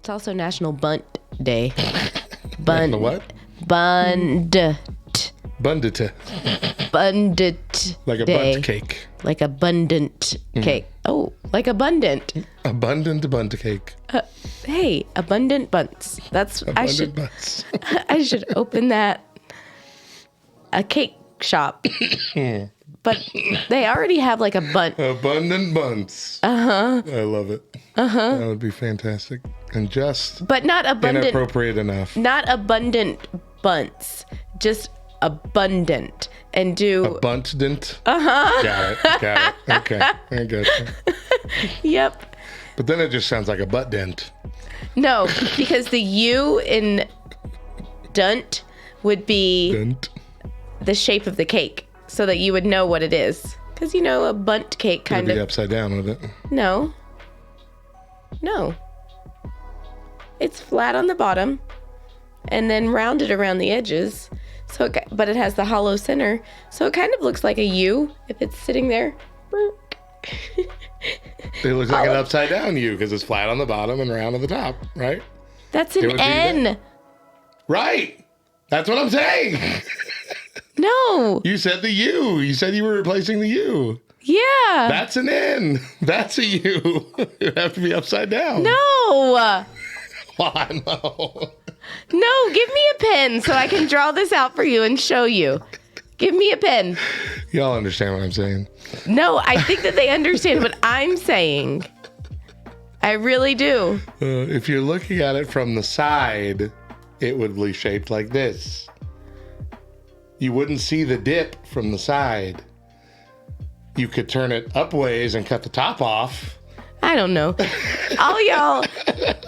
It's also National Bunt Day. The what? Bundit. Bundita. Bundit Like a day. bunt cake. Like abundant cake. Oh, like abundant. Abundant bunt cake. Hey, abundant bunts. That's Abundant butts. I should open that. A cake shop. But they already have like a bunt. Abundant bunts. I love it. That would be fantastic. And just But not abundant. inappropriate enough. Not abundant bunts. Just abundant. And do. Abundant. Got it. Okay. I got you. Yep. But then it just sounds like a butt dent. No, because the U in dunt would be Dent. the shape of the cake so that you would know what it is. Because, you know, a bunt cake It'd kind be of. upside down, would it? No. It's flat on the bottom and then rounded around the edges. But it has the hollow center. So it kind of looks like a U if it's sitting there. It looks like an upside down U because it's flat on the bottom and round on the top, right? That's It an would be N. Right. That's what I'm saying. No. You said the U. You said you were replacing the U. Yeah. That's an N. That's a U. It would have to be upside down. No. Well, I know. No, give me a pen so I can draw this out for you and show you. Give me a pen. Y'all understand what I'm saying. No, I think that they understand what I'm saying. I really do. If you're looking at it from the side, it would be shaped like this. You wouldn't see the dip from the side. You could turn it up ways and cut the top off. I don't know. All y'all,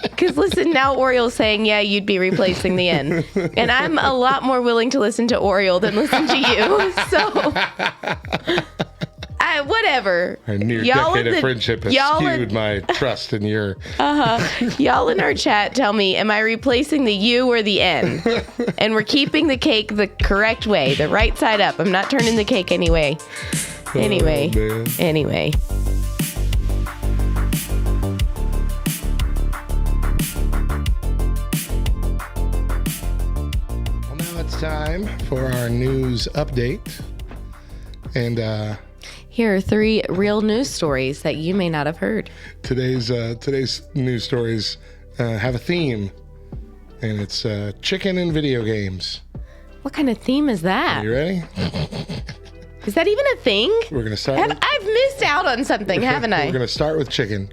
because listen, now Oriel's saying, yeah, you'd be replacing the N. And I'm a lot more willing to listen to Oriel than listen to you. So, whatever. Our near Y'all decade in of the- friendship has y'all in- skewed my trust in your... Y'all in our chat tell me, am I replacing the U or the N? And we're keeping the cake the correct way, the right side up. I'm not turning the cake anyway. Anyway. man. Anyway. Well, now it's time for our news update. And Here are 3 real news stories that you may not have heard. today's news stories have a theme. And it's chicken and video games. What kind of theme is that? You ready? Is that even a thing? We're going to start with... I've missed out on something, haven't We're I? going to start with chicken.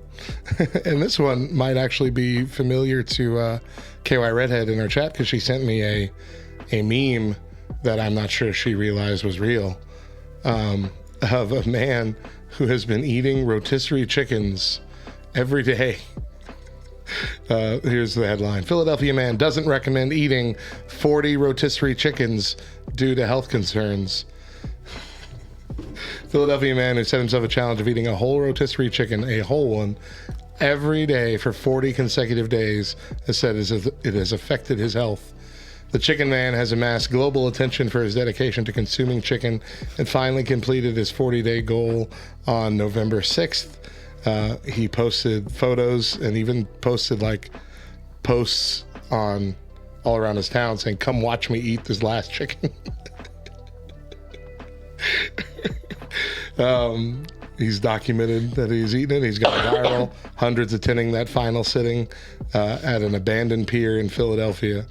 And this one might actually be familiar to KY Redhead in our chat because she sent me a meme that I'm not sure she realized was real of a man who has been eating rotisserie chickens every day. Here's the headline. Philadelphia man doesn't recommend eating 40 rotisserie chickens due to health concerns. Philadelphia man who set himself a challenge of eating a whole rotisserie chicken, a whole one, every day for 40 consecutive days has said it has affected his health. The chicken man has amassed global attention for his dedication to consuming chicken and finally completed his 40-day goal on November 6th. He posted photos and even posted like posts on all around his town saying, "Come watch me eat this last chicken." He's documented that he's eaten it. He's gone viral. Hundreds attending that final sitting at an abandoned pier in Philadelphia.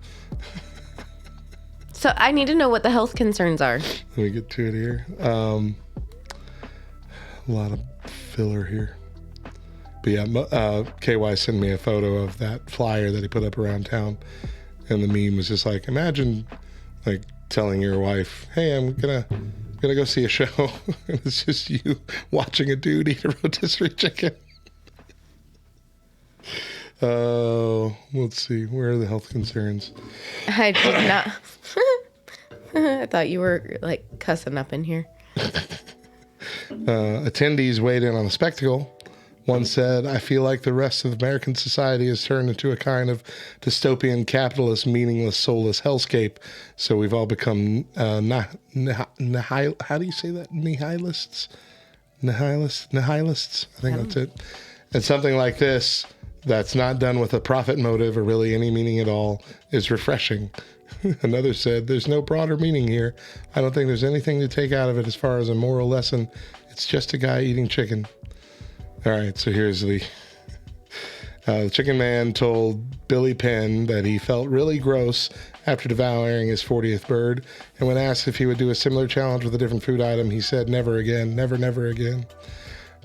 So I need to know what the health concerns are. Let me get to it here. A lot of filler here. But yeah, KY sent me a photo of that flyer that he put up around town. And the meme was just like, imagine like telling your wife, "Hey, I'm gonna go see a show." And it's just you watching a dude eat a rotisserie chicken. Let's see. Where are the health concerns? I did not. I thought you were like cussing up in here. Attendees weighed in on the spectacle. One said, "I feel like the rest of American society has turned into a kind of dystopian, capitalist, meaningless, soulless hellscape. So we've all become, how do you say that? Nihilists? Nihilists? I think that's it. And something like this, that's not done with a profit motive or really any meaning at all is refreshing. Another said, there's no broader meaning here. I don't think there's anything to take out of it as far as a moral lesson. It's just a guy eating chicken. All right, so here's the chicken man told Billy Penn that he felt really gross after devouring his 40th bird. And when asked if he would do a similar challenge with a different food item, he said, never again, never, never again.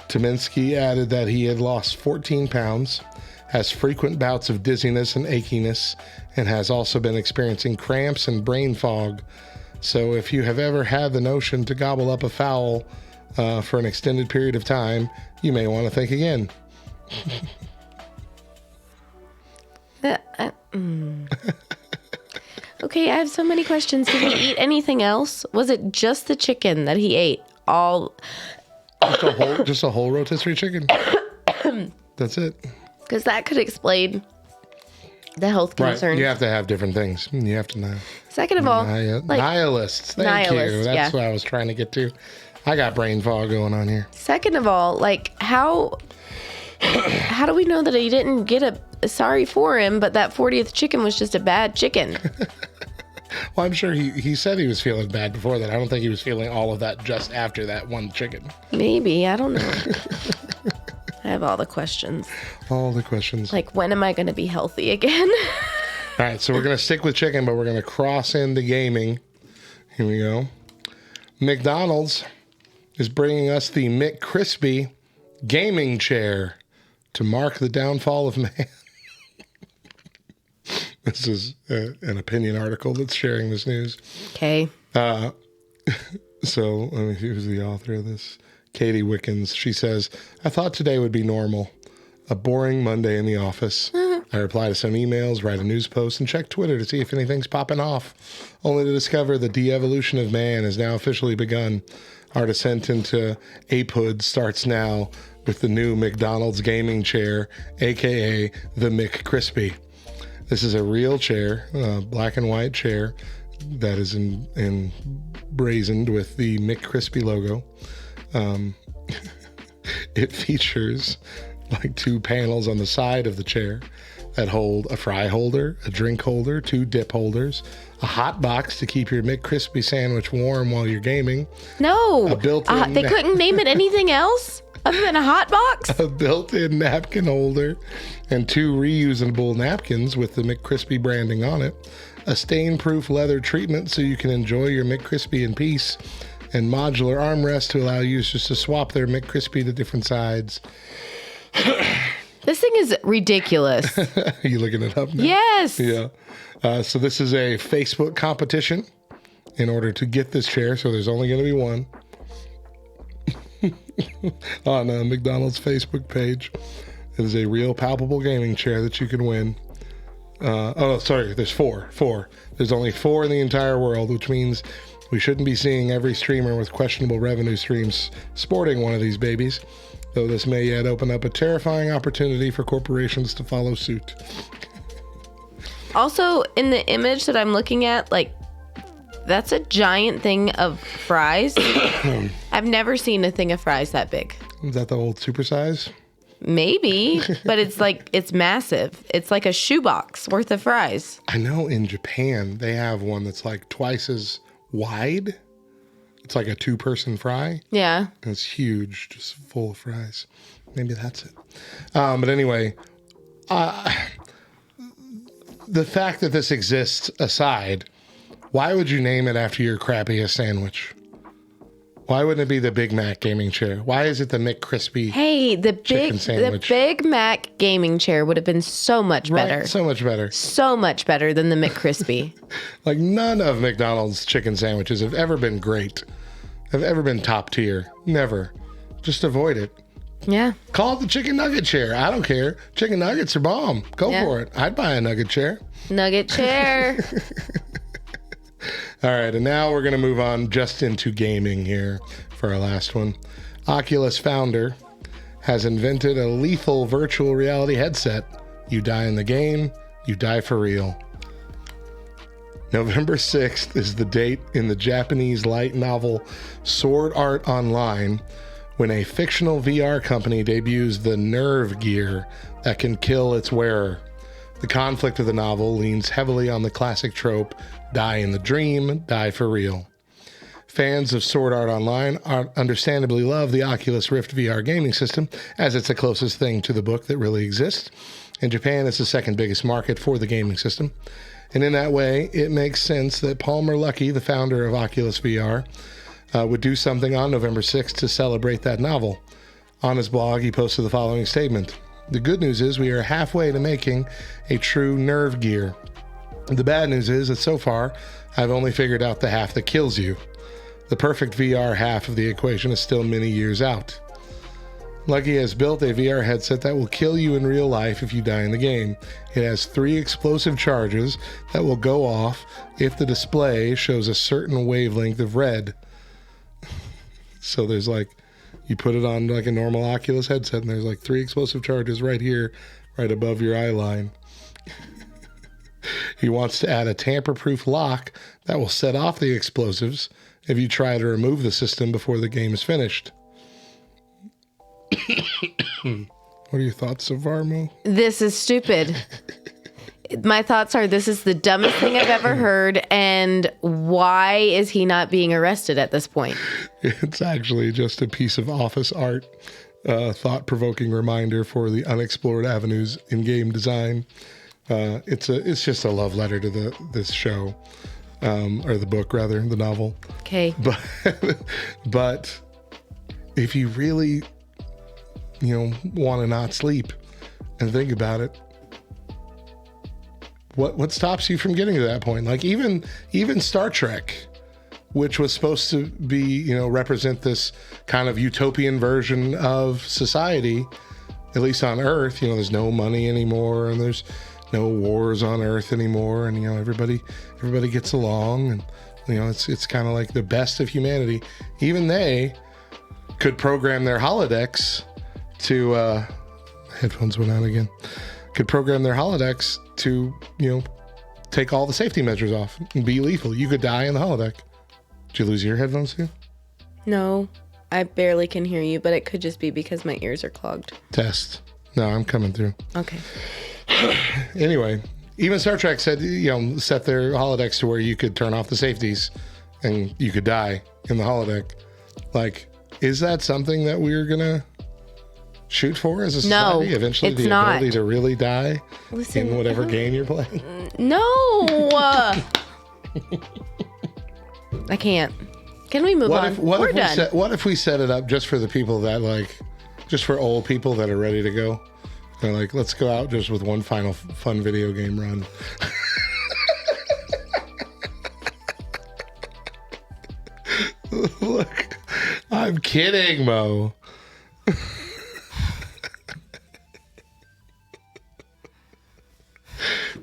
Tominski added that he had lost 14 pounds, has frequent bouts of dizziness and achiness, and has also been experiencing cramps and brain fog. So if you have ever had the notion to gobble up a fowl for an extended period of time, you may want to think again. Okay, I have so many questions. Did he eat anything else? Was it just the chicken that he ate? Just a whole rotisserie chicken. That's it. Because that could explain the health concerns. Right. You have to have different things. You have to know. Second of all, nihilists. Thank you. That's what I was trying to get to. I got brain fog going on here. Second of all, like how do we know that he didn't get a sorry for him, but that 40th chicken was just a bad chicken? Well, I'm sure he said he was feeling bad before that. I don't think he was feeling all of that just after that one chicken. Maybe. I don't know. I have all the questions. All the questions. Like, when am I going to be healthy again? All right, so we're going to stick with chicken, but we're going to cross into gaming. Here we go. McDonald's is bringing us the McCrispy gaming chair to mark the downfall of man. This is an opinion article that's sharing this news. Okay. So let me see who's the author of this. Katie Wickens. She says, I thought today would be normal. A boring Monday in the office. I reply to some emails, write a news post, and check Twitter to see if anything's popping off, only to discover the de-evolution of man has now officially begun. Our descent into apehood starts now with the new McDonald's gaming chair, aka the McCrispy. This is a real chair, black and white chair that is emblazoned with the McCrispy logo. It features like two panels on the side of the chair that hold a fry holder, a drink holder, two dip holders, a hot box to keep your McCrispy sandwich warm while you're gaming. No, a built-in they couldn't name it anything else other than a hot box? A built-in napkin holder and two reusable napkins with the McCrispy branding on it, a stain-proof leather treatment so you can enjoy your McCrispy in peace, and modular armrests to allow users to swap their McCrispy to different sides. This thing is ridiculous. Are you looking it up now? Yes. Yeah. So this is a Facebook competition in order to get this chair. So there's only going to be one on McDonald's Facebook page. It is a real palpable gaming chair that you can win. There's four. There's only 4 in the entire world, which means we shouldn't be seeing every streamer with questionable revenue streams sporting one of these babies, though this may yet open up a terrifying opportunity for corporations to follow suit. Also, in the image that I'm looking at, like, that's a giant thing of fries. I've never seen a thing of fries that big. Is that the old supersize? Maybe, but it's massive. It's like a shoebox worth of fries. I know in Japan, they have one that's like twice as wide. It's like a 2-person fry. Yeah. And it's huge, just full of fries. Maybe that's it. But anyway, the fact that this exists aside, why would you name it after your crappiest sandwich? Why wouldn't it be the Big Mac gaming chair? Why is it the McCrispy? Hey, the Big Mac gaming chair would have been so much better. Right, so much better. So much better than the McCrispy. Like, none of McDonald's chicken sandwiches have ever been great. Have ever been top tier. Never. Just avoid it. Yeah. Call it the chicken nugget chair. I don't care. Chicken nuggets are bomb. Go for it. I'd buy a nugget chair. Nugget chair. All right, and now we're going to move on just into gaming here for our last one. Oculus founder has invented a lethal virtual reality headset. You die in the game, you die for real. November 6th is the date in the Japanese light novel Sword Art Online when a fictional VR company debuts the Nerve Gear, that can kill its wearer. The conflict of the novel leans heavily on the classic trope, die in the dream, die for real. Fans of Sword Art Online understandably love the Oculus Rift VR gaming system, as it's the closest thing to the book that really exists. In Japan, it's the second biggest market for the gaming system. And in that way, it makes sense that Palmer Luckey, the founder of Oculus VR, would do something on November 6th to celebrate that novel. On his blog, he posted the following statement. The good news is we are halfway to making a true nerve gear. The bad news is that so far, I've only figured out the half that kills you. The perfect VR half of the equation is still many years out. Luckey has built a VR headset that will kill you in real life if you die in the game. It has 3 explosive charges that will go off if the display shows a certain wavelength of red. So there's like, you put it on like a normal Oculus headset and there's like 3 explosive charges right here, right above your eye line. He wants to add a tamper-proof lock that will set off the explosives if you try to remove the system before the game is finished. What are your thoughts so far, Mo? This is stupid. My thoughts are this is the dumbest thing I've ever heard, and why is he not being arrested at this point? It's actually just a piece of office art, thought-provoking reminder for the unexplored avenues in game design. It's just a love letter to this show, or the book rather, the novel. Okay. But if you really, want to not sleep and think about it, what stops you from getting to that point? Like even Star Trek, which was supposed to be, represent this kind of utopian version of society, at least on Earth. There's no money anymore, and there's no wars on Earth anymore, and everybody gets along, and it's kind of like the best of humanity. Even they could program their holodecks to headphones went out again. Could program their holodecks to take all the safety measures off and be lethal. You could die in the holodeck. Did you lose your headphones too? No, I barely can hear you, but it could just be because my ears are clogged. Test. No, I'm coming through. Okay. Anyway, even Star Trek said, set their holodecks to where you could turn off the safeties and you could die in the holodeck. Like, is that something that we're going to shoot for as a society? No, eventually, it's the not. ability to really die in whatever I don't- game you're playing? No. I can't. Can we move on? We're done. What if we set it up just for the people that just for old people that are ready to go? They're like, let's go out just with one final fun video game run. Look, I'm kidding, Mo.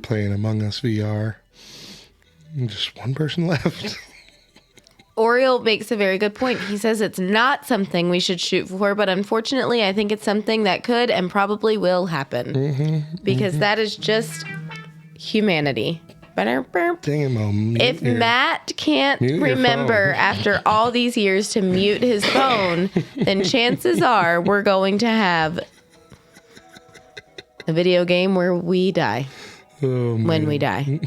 Playing Among Us VR. Just one person left. Oriole makes a very good point. He says it's not something we should shoot for, but unfortunately, I think it's something that could and probably will happen. Because that is just humanity. Dang it, Mo. If Matt can't mute your remember phone. after all these years to mute his phone, then chances are we're going to have a video game where we die. Oh, When we die.